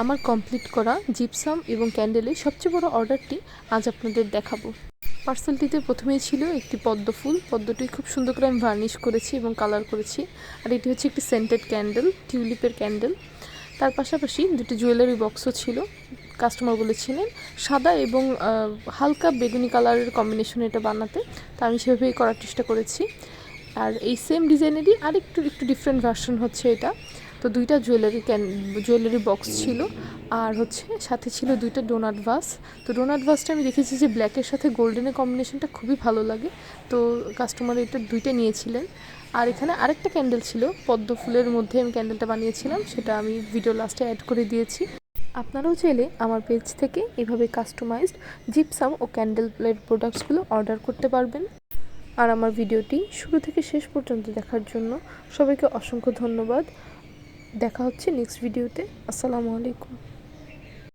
আমার কমপ্লিট করা জিপসাম এবং ক্যান্ডেলের সবচেয়ে বড় অর্ডারটি আজ আপনাদের দেখাবো। পার্সেলটিতে প্রথমেই ছিল একটি পদ্ম ফুল। পদ্মটি খুব সুন্দর করে আমি ভার্নিশ করেছি এবং কালার করেছি। আর এটি হচ্ছে একটি সেন্টেড ক্যান্ডেল, টিউলিপের ক্যান্ডেল। তার পাশাপাশি দুটি জুয়েলারি বক্সও ছিল। কাস্টমার বলেছিলেন সাদা এবং হালকা বেগুনি কালারের কম্বিনেশনে এটা বানাতে, তা আমি সেভাবেই করার চেষ্টা করেছি। আর এই সেম ডিজাইনেরই একটু ডিফারেন্ট ভার্সন হচ্ছে এটা। তো দুইটা জুয়েলারি বক্স ছিল, আর হচ্ছে সাথে ছিল দুইটা ডোনাট ভাস। তো ডোনাট ভাসটা আমি দেখেছি যে ব্ল্যাকের সাথে গোল্ডেনের কম্বিনেশনটা খুবই ভালো লাগে, তো কাস্টমার এটা দুইটা নিয়েছিলেন। আর এখানে আরেকটা ক্যান্ডেল ছিল, পদ্ম ফুলের মধ্যে আমি ক্যান্ডেলটা বানিয়েছিলাম, সেটা আমি ভিডিও লাস্টে অ্যাড করে দিয়েছি। আপনারাও চাইলে আমার পেজ থেকে এভাবে কাস্টমাইজড জিপসাম ও ক্যান্ডেলের প্রোডাক্টসগুলো অর্ডার করতে পারবেন। আর আমার ভিডিওটি শুরু থেকে শেষ পর্যন্ত দেখার জন্য সবাইকে অসংখ্য ধন্যবাদ। দেখা হচ্ছে নেক্সট ভিডিওতে। আসসালামু আলাইকুম।